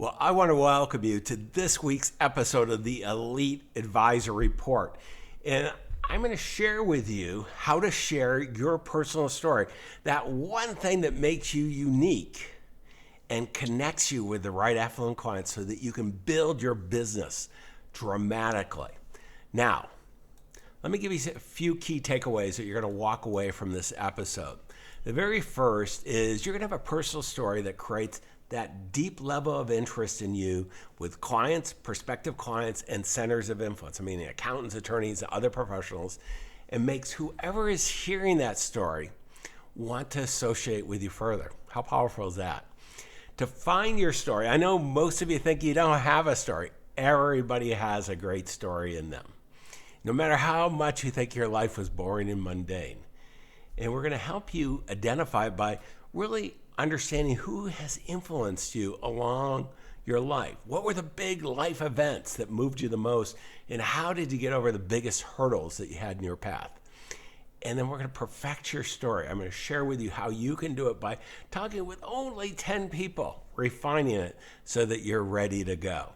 Well, I want to welcome you to this week's episode of the Elite Advisor Report. And I'm going to share with you how to share your personal story. That one thing that makes you unique and connects you with the right affluent clients so that you can build your business dramatically. Now, let me give you a few key takeaways that you're going to walk away from this episode. The very first is you're going to have a personal story that creates that deep level of interest in you with clients, prospective clients, and centers of influence. I mean, accountants, attorneys, other professionals, and makes whoever is hearing that story want to associate with you further. How powerful is that? To find your story, I know most of you think you don't have a story. Everybody has a great story in them. No matter how much you think your life was boring and mundane. And we're going to help you identify it by really understanding who has influenced you along your life. What were the big life events that moved you the most? And how did you get over the biggest hurdles that you had in your path? And then we're going to perfect your story. I'm going to share with you how you can do it by talking with only 10 people, refining it so that you're ready to go.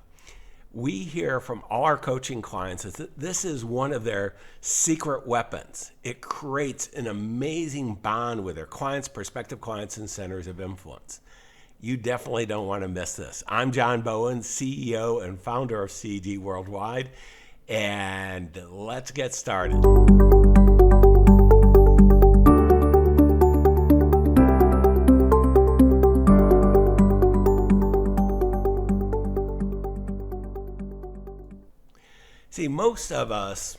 We hear from all our coaching clients that this is one of their secret weapons. It creates an amazing bond with their clients, prospective clients, and centers of influence. You definitely don't want to miss this. I'm John Bowen, CEO and founder of CG Worldwide, and let's get started. See, most of us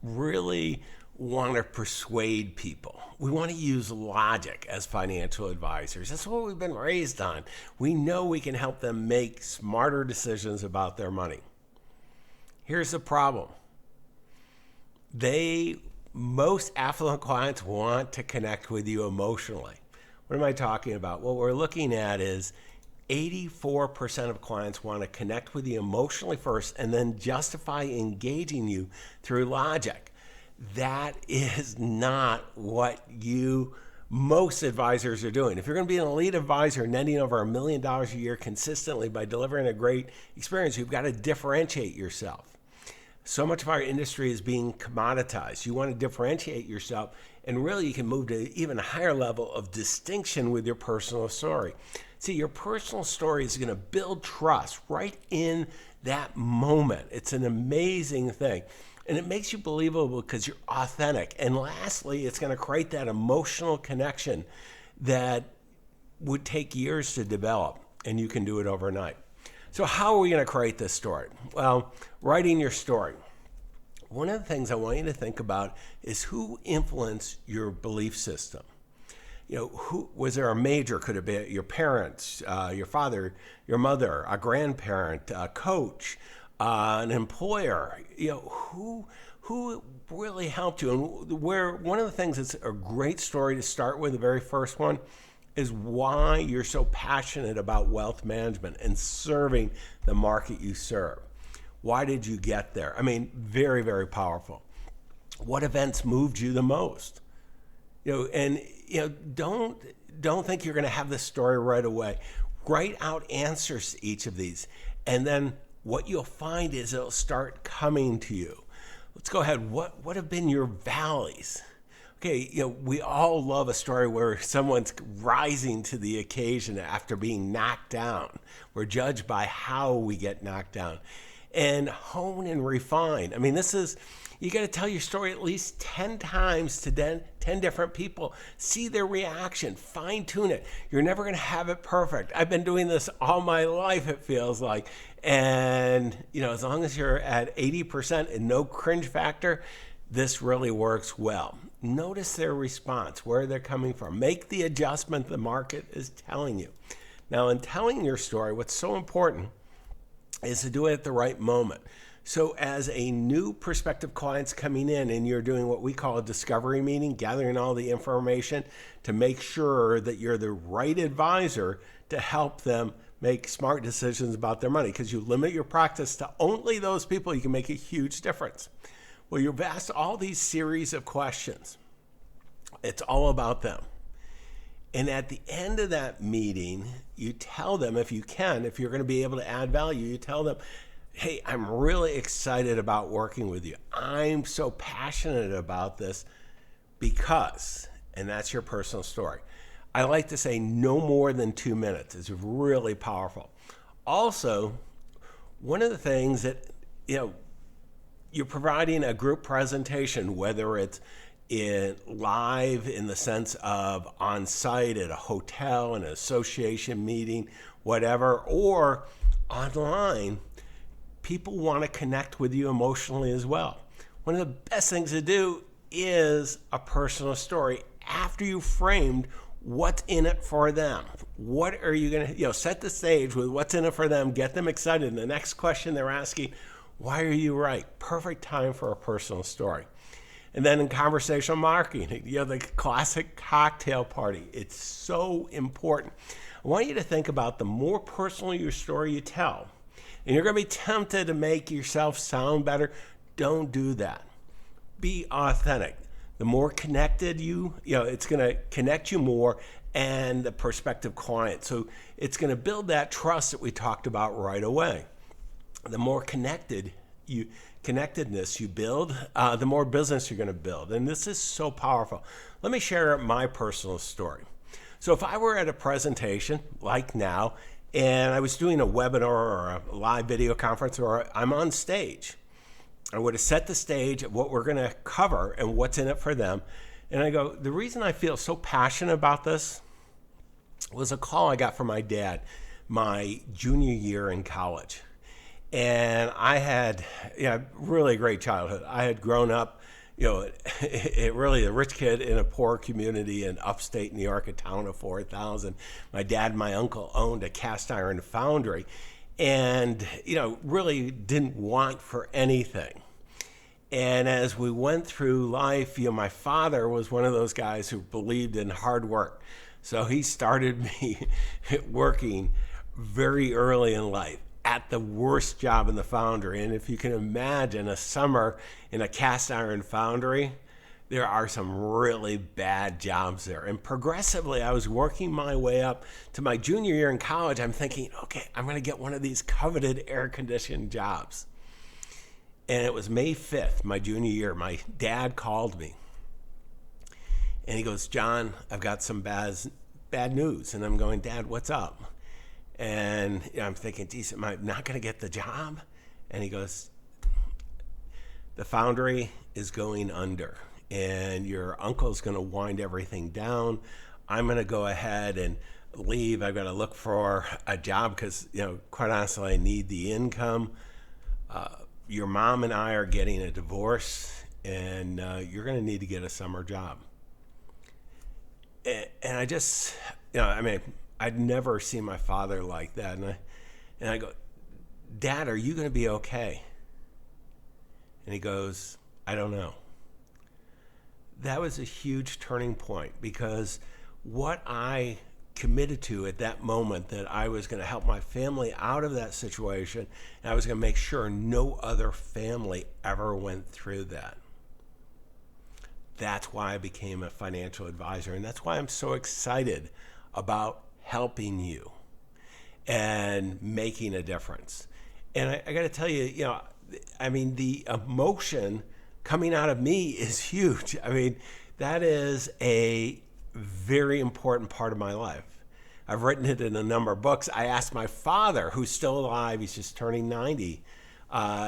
really want to persuade people. We want to use logic as financial advisors. That's what we've been raised on. We know we can help them make smarter decisions about their money. Here's the problem. Most affluent clients want to connect with you emotionally. What am I talking about? What we're looking at is 84% of clients want to connect with you emotionally first and then justify engaging you through logic. That is not what most advisors are doing. If you're going to be an elite advisor netting over $1 million a year consistently by delivering a great experience, you've got to differentiate yourself. So much of our industry is being commoditized. You want to differentiate yourself, and really you can move to even a higher level of distinction with your personal story. See, your personal story is going to build trust right in that moment. It's an amazing thing. And it makes you believable because you're authentic. And lastly, it's going to create that emotional connection that would take years to develop, and you can do it overnight. So how are we going to create this story? Well, writing your story. One of the things I want you to think about is who influenced your belief system. Who was there a major? Could it be your parents, your father, your mother, a grandparent, a coach, an employer? Who really helped you? And one of the things that's a great story to start with, the very first one, is why you're so passionate about wealth management and serving the market you serve. Why did you get there? I mean, very, very powerful. What events moved you the most? Don't think you're going to have this story right away. Write out answers to each of these, and then what you'll find is it'll start coming to you. Let's go ahead. What have been your valleys? Okay, we all love a story where someone's rising to the occasion after being knocked down. We're judged by how we get knocked down, and hone and refine. I mean, you got to tell your story at least 10 times to 10 different people. See their reaction. Fine tune it. You're never going to have it perfect. I've been doing this all my life, it feels like. And, as long as you're at 80% and no cringe factor, this really works well. Notice their response, where they're coming from. Make the adjustment the market is telling you. Now, in telling your story, what's so important is to do it at the right moment. So as a new prospective client's coming in and you're doing what we call a discovery meeting, gathering all the information to make sure that you're the right advisor to help them make smart decisions about their money, because you limit your practice to only those people, you can make a huge difference. Well, you've asked all these series of questions. It's all about them. And at the end of that meeting, you tell them, if you can, if you're going to be able to add value, you tell them, hey, I'm really excited about working with you. I'm so passionate about this because, and that's your personal story. I like to say no more than 2 minutes. It's really powerful. Also, one of the things that, you're providing a group presentation, whether it's live in the sense of on site at a hotel, an association meeting, whatever, or online, people want to connect with you emotionally as well. One of the best things to do is a personal story after you framed what's in it for them. What are you going to, set the stage with what's in it for them, get them excited. And the next question they're asking, why are you right? Perfect time for a personal story. And then in conversational marketing, the classic cocktail party. It's so important. I want you to think about the more personal your story you tell, and you're going to be tempted to make yourself sound better. Don't do that. Be authentic. The more connected it's going to connect you more and the prospective client. So it's going to build that trust that we talked about right away. The more connectedness you build, the more business you're going to build. And this is so powerful. Let me share my personal story. So if I were at a presentation like now, and I was doing a webinar or a live video conference, or I'm on stage, I would have set the stage of what we're going to cover and what's in it for them. And I go, the reason I feel so passionate about this was a call I got from my dad my junior year in college. And I had really great childhood. I had grown up, really a rich kid in a poor community in upstate New York, a town of 4,000. My dad and my uncle owned a cast iron foundry and, really didn't want for anything. And as we went through life, my father was one of those guys who believed in hard work. So he started me working very early in life at the worst job in the foundry. And if you can imagine a summer in a cast iron foundry, there are some really bad jobs there. And progressively, I was working my way up to my junior year in college. I'm thinking, okay, I'm going to get one of these coveted air-conditioned jobs. And it was May 5th, my junior year. My dad called me. And he goes, John, I've got some bad news. And I'm going, Dad, what's up? And I'm thinking, geez, am I not going to get the job? And he goes, the foundry is going under, and your uncle's going to wind everything down. I'm going to go ahead and leave. I've got to look for a job because, quite honestly, I need the income. Your mom and I are getting a divorce, and you're going to need to get a summer job. And I just, I'd never seen my father like that. And I go, Dad, are you going to be okay? And he goes, I don't know. That was a huge turning point because what I committed to at that moment, that I was going to help my family out of that situation, and I was going to make sure no other family ever went through that. That's why I became a financial advisor, and that's why I'm so excited about helping you and making a difference. And I got to tell you, the emotion coming out of me is huge. That is a very important part of my life. I've written it in a number of books. I asked my father, who's still alive, he's just turning 90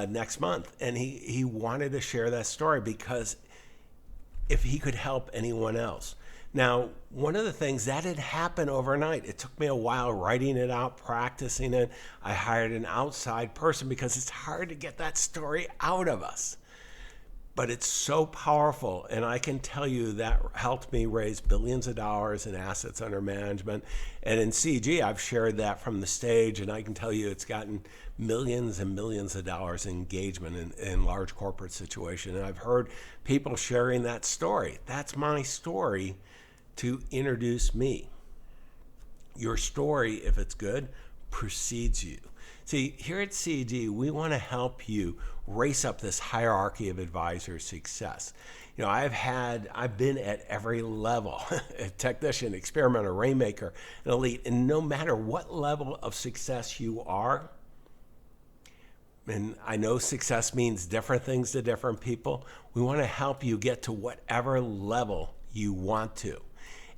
next month, and he wanted to share that story because if he could help anyone else. Now, one of the things that had happened overnight, it took me a while writing it out, practicing it. I hired an outside person because it's hard to get that story out of us. But it's so powerful, and I can tell you that helped me raise billions of dollars in assets under management. And in CG, I've shared that from the stage, and I can tell you it's gotten millions and millions of dollars in engagement in large corporate situations. And I've heard people sharing that story. That's my story to introduce me. Your story, if it's good, precedes you. See, here at CEG, we want to help you race up this hierarchy of advisor success. You know, I've been at every level, a technician, experimenter, rainmaker, an elite, and no matter what level of success you are, and I know success means different things to different people, we want to help you get to whatever level you want to.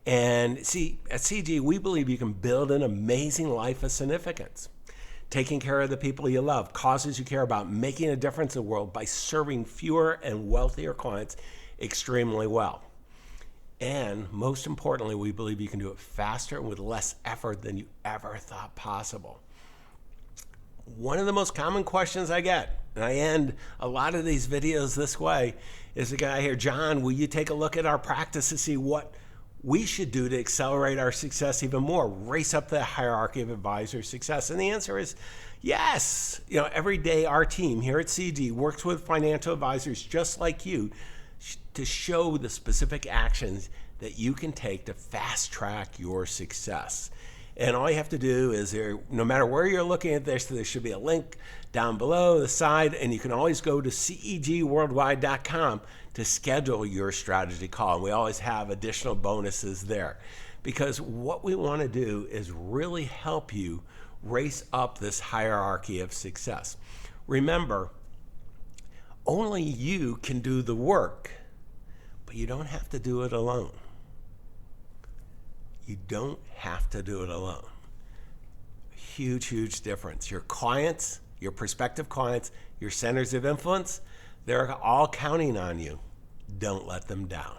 And see, at CG, we believe you can build an amazing life of significance. Taking care of the people you love, causes you care about, making a difference in the world by serving fewer and wealthier clients extremely well. And most importantly, we believe you can do it faster and with less effort than you ever thought possible. One of the most common questions I get, and I end a lot of these videos this way, is the guy here, John, will you take a look at our practice to see what we should do to accelerate our success even more, race up the hierarchy of advisor success? And the answer is yes. You know, every day our team here at CG works with financial advisors just like you to show the specific actions that you can take to fast track your success. And all you have to do is, no matter where you're looking at this, there should be a link down below the side, and you can always go to cegworldwide.com to schedule your strategy call. And we always have additional bonuses there, because what we want to do is really help you race up this hierarchy of success. Remember, only you can do the work, but you don't have to do it alone. You don't have to do it alone. Huge, huge difference. Your clients, your prospective clients, your centers of influence, they're all counting on you. Don't let them down.